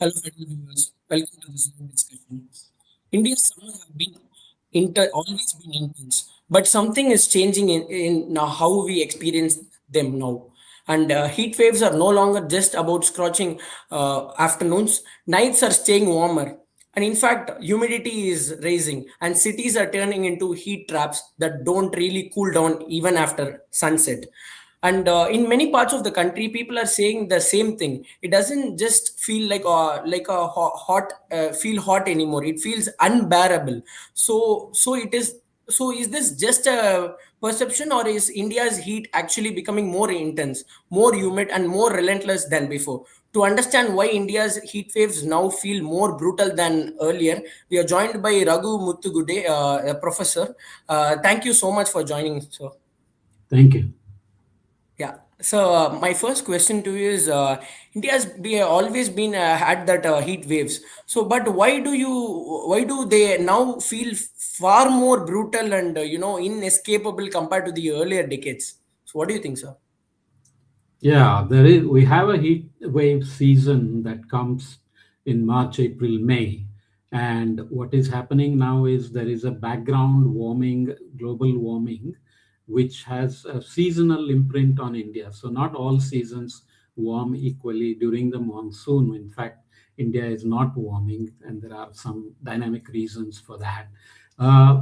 Hello, fellow viewers. Welcome to this new discussion. India's summer have been always been intense, but something is changing in now how we experience them now. And heat waves are no longer just about scorching afternoons. Nights are staying warmer, and in fact, humidity is rising, and cities are turning into heat traps that don't really cool down even after sunset. And in many parts of the country people are saying the same thing. It doesn't just feel like a hot feel hot anymore. It feels unbearable. So it is. So is this just a perception, or is India's heat actually becoming more intense, more humid, and more relentless than before? To understand why India's heat waves now feel more brutal than earlier, we are joined by Raghu Murtugudde, a professor. Thank you so much for joining, sir. Thank you. Yeah. So my first question to you is, always been had that heat waves. So, but why do they now feel far more brutal and inescapable compared to the earlier decades? So, what do you think, sir? Yeah, there is. We have a heat wave season that comes in March, April, May, and what is happening now is there is a background warming, global warming, which has a seasonal imprint on India. So not all seasons warm equally during the monsoon. In fact, India is not warming, and there are some dynamic reasons for that.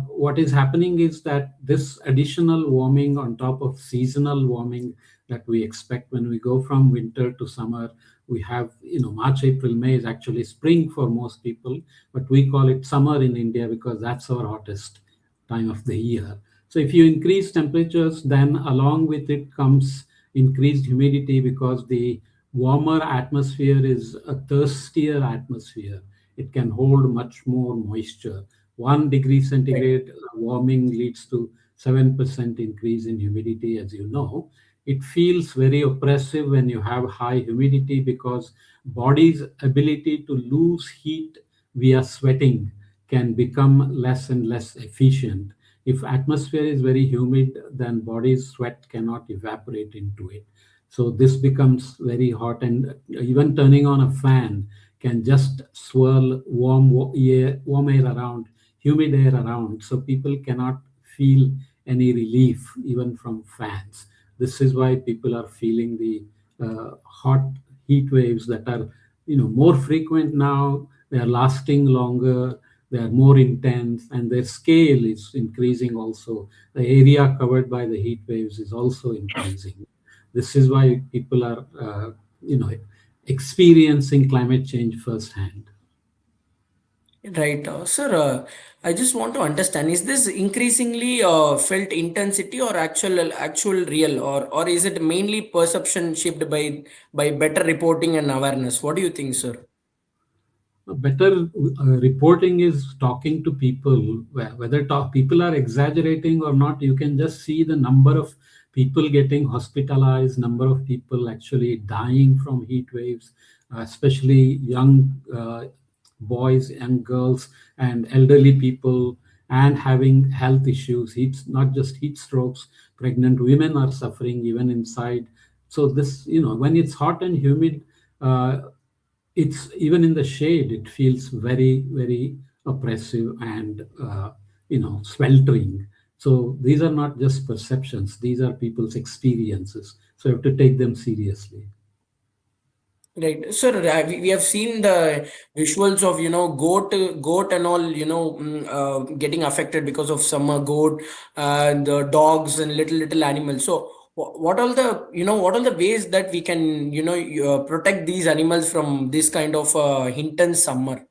What is happening is that this additional warming on top of seasonal warming that we expect when we go from winter to summer, we have, March, April, May is actually spring for most people, but we call it summer in India because that's our hottest time of the year. So if you increase temperatures, then along with it comes increased humidity because the warmer atmosphere is a thirstier atmosphere. It can hold much more moisture. 1 degree Right. centigrade warming leads to 7% increase in humidity, as you know. It feels very oppressive when you have high humidity because body's ability to lose heat via sweating can become less and less efficient. If atmosphere is very humid, then body's sweat cannot evaporate into it. So this becomes very hot, and even turning on a fan can just swirl warm air around, humid air around. So people cannot feel any relief even from fans. This is why people are feeling the hot heat waves that are, more frequent now. They are lasting longer. They are more intense, and their scale is increasing also. The area covered by the heat waves is also increasing. This is why people are, experiencing climate change firsthand. Right, sir. I just want to understand: is this increasingly felt intensity or actual real, or is it mainly perception shaped by better reporting and awareness? What do you think, sir? Better reporting is talking to people. Whether people are exaggerating or not, you can just see the number of people getting hospitalized, number of people actually dying from heat waves, especially young boys and girls and elderly people, and having health issues, heat, not just heat strokes. Pregnant women are suffering even inside. So this, when it's hot and humid, uh, it's even in the shade, it feels very, very oppressive and, sweltering. So these are not just perceptions, these are people's experiences, so you have to take them seriously. Right, sir. We have seen the visuals of goat and all getting affected because of summer goat, the dogs and little animals. So what all the what are the ways that we can protect these animals from this kind of intense summer?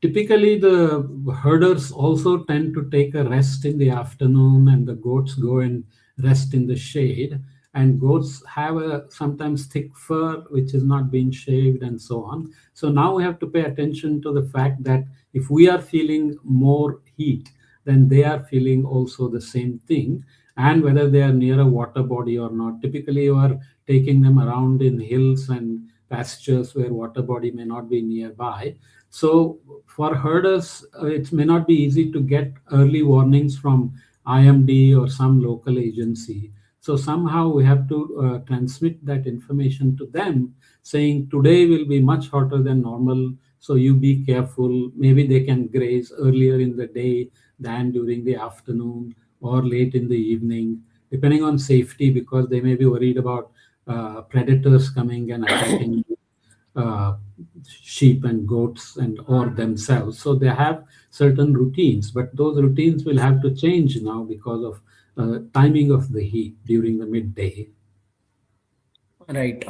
Typically, the herders also tend to take a rest in the afternoon, and the goats go and rest in the shade. And goats have a sometimes thick fur which is not being shaved, and so on. So now we have to pay attention to the fact that if we are feeling more heat, then they are feeling also the same thing. And whether they are near a water body or not, typically you are taking them around in hills and pastures where water body may not be nearby. So for herders, it may not be easy to get early warnings from IMD or some local agency. So somehow we have to transmit that information to them, saying today will be much hotter than normal, so you be careful. Maybe they can graze earlier in the day than during the afternoon or late in the evening, depending on safety, because they may be worried about predators coming and attacking uh, sheep and goats and or themselves. So they have certain routines, but those routines will have to change now because of timing of the heat during the midday. Right.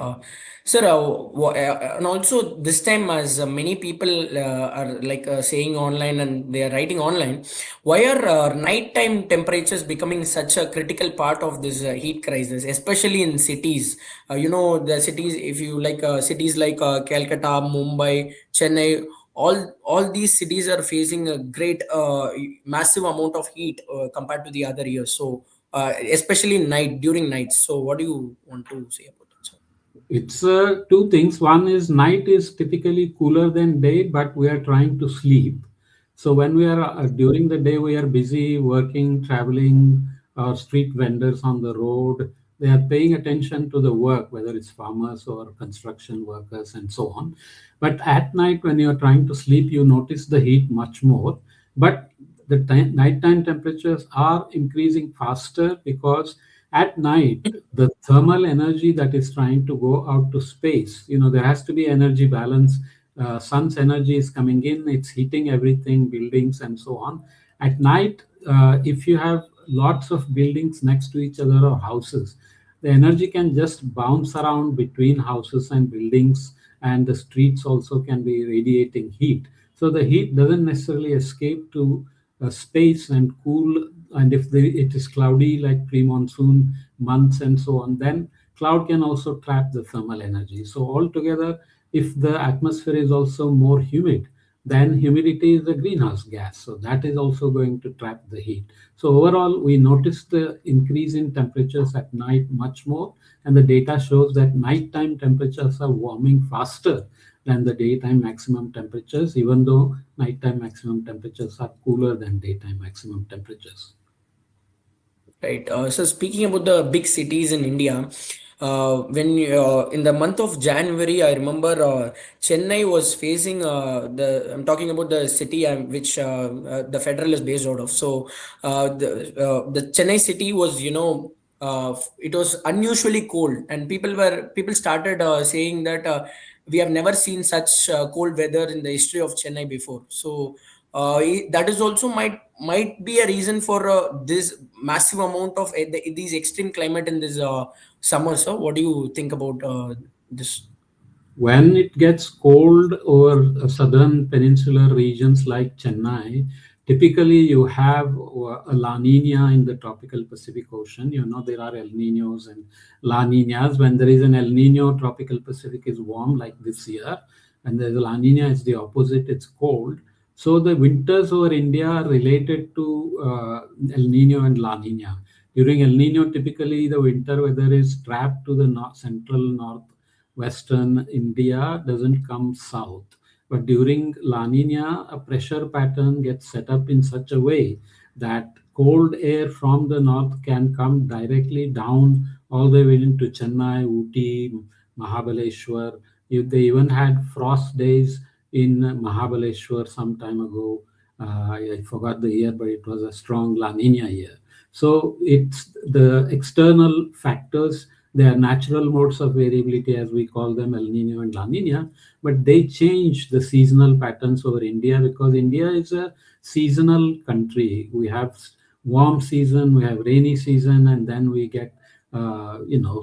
Sir, and also this time, as many people are like saying online and they are writing online, why are nighttime temperatures becoming such a critical part of this heat crisis, especially in cities? The cities, if you like cities like Calcutta, Mumbai, Chennai, all these cities are facing a great, massive amount of heat compared to the other years. So, especially during nights. So, what do you want to say about that, sir? It's two things. One is night is typically cooler than day, but we are trying to sleep. So when we are during the day, we are busy working, traveling, street vendors on the road. They are paying attention to the work, whether it's farmers or construction workers and so on. But at night, when you are trying to sleep, you notice the heat much more. But the nighttime temperatures are increasing faster because at night the thermal energy that is trying to go out to space, there has to be energy balance. Sun's energy is coming in, it's heating everything, buildings and so on. At night, if you have lots of buildings next to each other or houses, the energy can just bounce around between houses and buildings, and the streets also can be radiating heat. So the heat doesn't necessarily escape to space and cool. And if it is cloudy like pre-monsoon months and so on, then cloud can also trap the thermal energy. So altogether, if the atmosphere is also more humid, then humidity is a greenhouse gas, so that is also going to trap the heat. So overall, we notice the increase in temperatures at night much more, and the data shows that nighttime temperatures are warming faster than the daytime maximum temperatures, even though nighttime maximum temperatures are cooler than daytime maximum temperatures. Right. So speaking about the big cities in India, in the month of January, I remember Chennai was facing I'm talking about the city which the federal is based out of. So the Chennai city was, it was unusually cold, and people started saying that we have never seen such cold weather in the history of Chennai before. So that is also might be a reason for this massive amount of these extreme climate in this summer. So what do you think about this? When it gets cold over southern peninsular regions like Chennai, typically you have a La Nina in the tropical Pacific Ocean. There are El Ninos and La Ninas. When there is an El Nino, tropical Pacific is warm like this year. And there's a La Nina, it's the opposite, it's cold. So the winters over India are related to El Nino and La Nina. During El Nino, typically the winter weather is trapped to the central north western India, doesn't come south. But during La Nina, a pressure pattern gets set up in such a way that cold air from the north can come directly down all the way into Chennai, Uti, Mahabaleshwar. They even had frost days in Mahabaleshwar some time ago. I forgot the year, but it was a strong La Nina year. So it's the external factors. They are natural modes of variability, as we call them, El Nino and La Nina, but they change the seasonal patterns over India because India is a seasonal country. We have warm season, we have rainy season, and then we get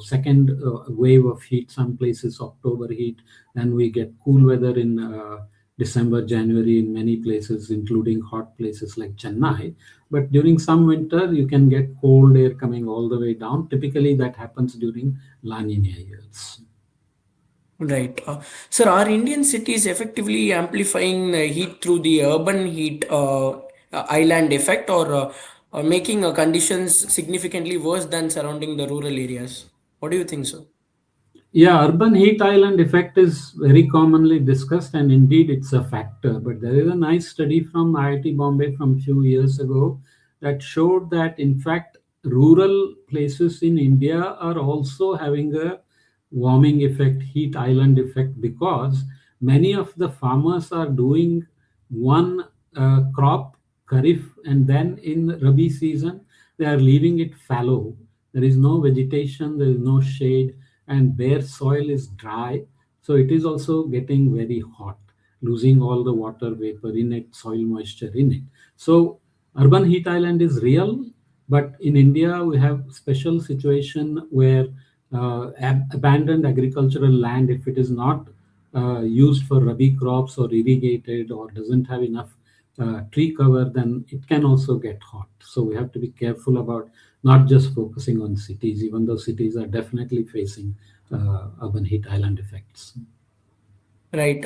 second wave of heat. Some places October heat, then we get cool weather in December, January in many places, including hot places like Chennai. But during some winter, you can get cold air coming all the way down. Typically, that happens during La Nina years. Right. Sir, are Indian cities effectively amplifying heat through the urban heat island effect, or making conditions significantly worse than surrounding the rural areas? What do you think, sir? Yeah, urban heat island effect is very commonly discussed, and indeed it's a factor. But there is a nice study from IIT Bombay from few years ago that showed that, in fact, rural places in India are also having a warming effect, heat island effect, because many of the farmers are doing one crop, kharif, and then in Rabi season they are leaving it fallow. There is no vegetation, there is no shade, and bare soil is dry. So it is also getting very hot, losing all the water vapor in it, soil moisture in it. So urban heat island is real, but in India we have special situation where abandoned agricultural land, if it is not used for rabi crops or irrigated or doesn't have enough tree cover, then it can also get hot. So we have to be careful about not just focusing on cities, even though cities are definitely facing urban heat island effects. Right.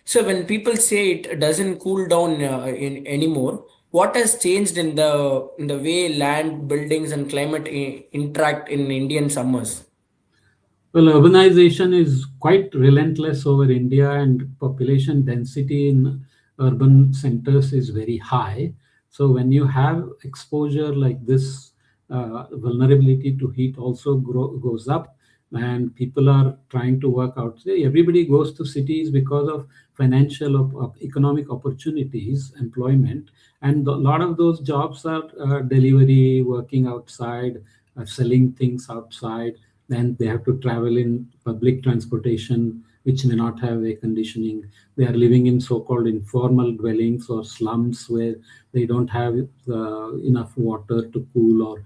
So when people say it doesn't cool down in anymore, what has changed in the way land, buildings, and climate interact in Indian summers? Well, urbanization is quite relentless over India, and population density in urban centers is very high. So, when you have exposure like this, vulnerability to heat also goes up, and people are trying to work out. Say, everybody goes to cities because of financial, economic opportunities, employment, and a lot of those jobs are delivery, working outside, selling things outside. Then they have to travel in public transportation, which may not have air conditioning. They are living in so-called informal dwellings or slums where they don't have enough water to cool, or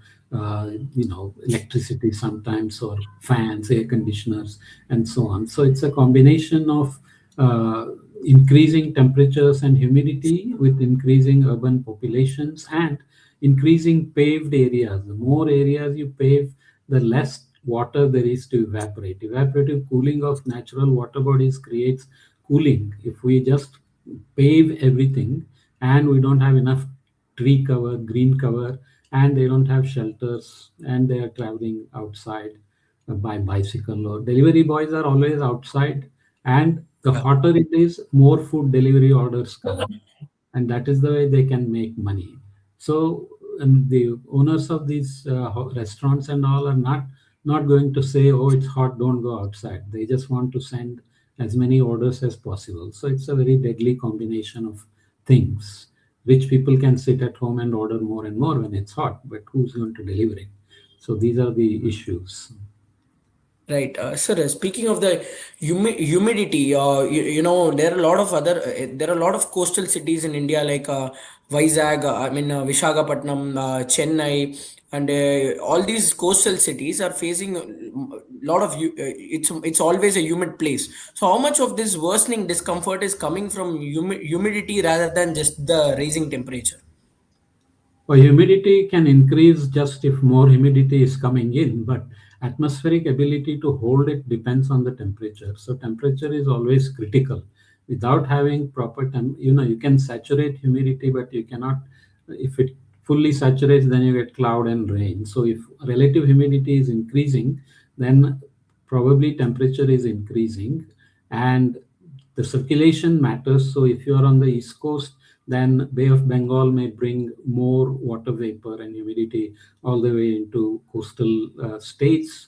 electricity sometimes, or fans, air conditioners, and so on. So it's a combination of uh, increasing temperatures and humidity with increasing urban populations and increasing paved areas. The more areas you pave, the less water there is to evaporate. Evaporative cooling of natural water bodies creates cooling. If we just pave everything and we don't have enough tree cover, green cover, and they don't have shelters, and they are traveling outside by bicycle, or delivery boys are always outside, and the Yeah. hotter it is, more food delivery orders come, and that is the way they can make money. So the owners of these restaurants and all are not going to say, oh, it's hot, don't go outside. They just want to send as many orders as possible. So it's a very deadly combination of things. Rich people can sit at home and order more and more when it's hot, but who's going to deliver it? So these are the issues. Right. Sir, speaking of the humidity, there are a lot of there are a lot of coastal cities in India like Vizag, Visakhapatnam, Chennai, and all these coastal cities are facing a lot of, it's always a humid place. So how much of this worsening discomfort is coming from humidity rather than just the rising temperature? Well, humidity can increase just if more humidity is coming in, but atmospheric ability to hold it depends on the temperature. So temperature is always critical. Without having proper you can saturate humidity, but you cannot. If it fully saturates, then you get cloud and rain. So if relative humidity is increasing, then probably temperature is increasing, and the circulation matters. So if you are on the east coast, then Bay of Bengal may bring more water vapor and humidity all the way into coastal states,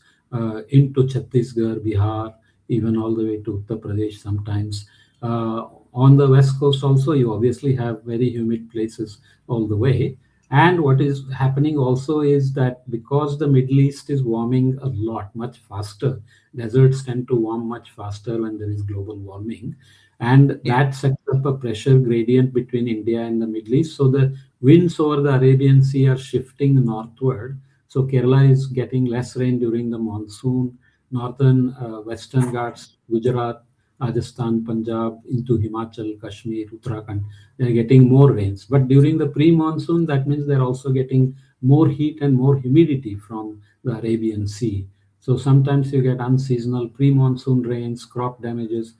into Chhattisgarh, Bihar, even all the way to Uttar Pradesh sometimes. On the west coast also, you obviously have very humid places all the way. And what is happening also is that because the Middle East is warming a lot, much faster, deserts tend to warm much faster when there is global warming. And Yeah. that sets up a pressure gradient between India and the Middle East. So the winds over the Arabian Sea are shifting northward. So Kerala is getting less rain during the monsoon. Northern Western Ghats, Gujarat, Rajasthan, Punjab, into Himachal, Kashmir, Uttarakhand, they're getting more rains. But during the pre-monsoon, that means they're also getting more heat and more humidity from the Arabian Sea. So sometimes you get unseasonal pre-monsoon rains, crop damages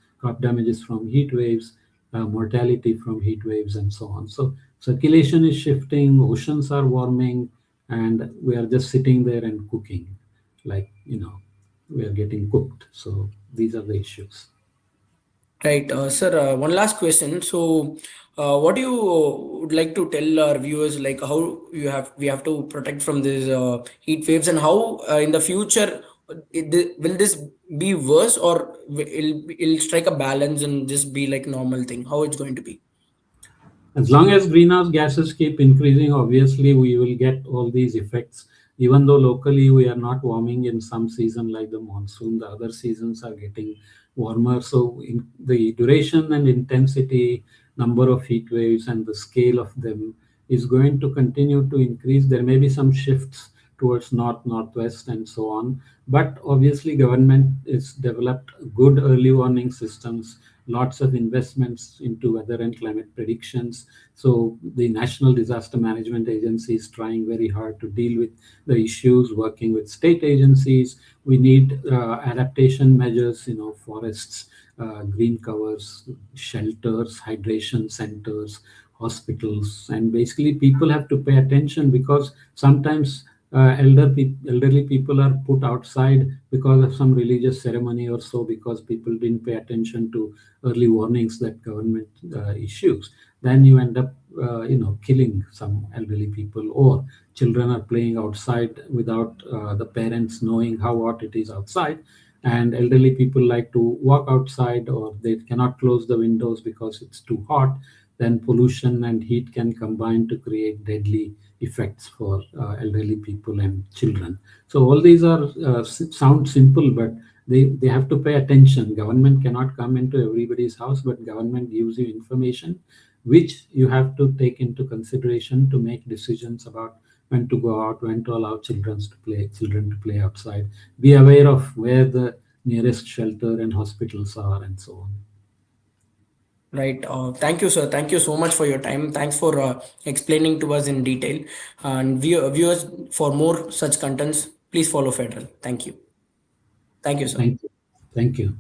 from heat waves, mortality from heat waves, and so on. So circulation is shifting, oceans are warming, and we are just sitting there and cooking, like we are getting cooked. So these are the issues. Right, sir. One last question. So, what do you would like to tell our viewers, like how we have to protect from these heat waves, and how in the future will this be worse, or it'll strike a balance and just be like normal thing? How it's going to be? As long as greenhouse gases keep increasing, obviously we will get all these effects. Even though locally we are not warming in some season like the monsoon, the other seasons are getting warmer. So in the duration and intensity, number of heat waves and the scale of them is going to continue to increase. There may be some shifts towards north, northwest, and so on. But obviously, government is developed good early warning systems, lots of investments into weather and climate predictions. So the National Disaster Management Agency is trying very hard to deal with the issues, working with state agencies. We need adaptation measures, forests, green covers, shelters, hydration centers, hospitals, and basically people have to pay attention because sometimes elderly people are put outside because of some religious ceremony or so, because people didn't pay attention to early warnings that government issues. Then you end up killing some elderly people, or children are playing outside without the parents knowing how hot it is outside, and elderly people like to walk outside, or they cannot close the windows because it's too hot. Then pollution and heat can combine to create deadly effects for elderly people and children. So all these are sound simple, but they have to pay attention. Government cannot come into everybody's house, but government gives you information which you have to take into consideration to make decisions about when to go out, when to allow children to play outside. Be aware of where the nearest shelter and hospitals are, and so on. Right. Thank you, sir. Thank you so much for your time. Thanks for explaining to us in detail. And viewers, for more such contents, please follow Federal. Thank you. Thank you, sir. Thank you. Thank you.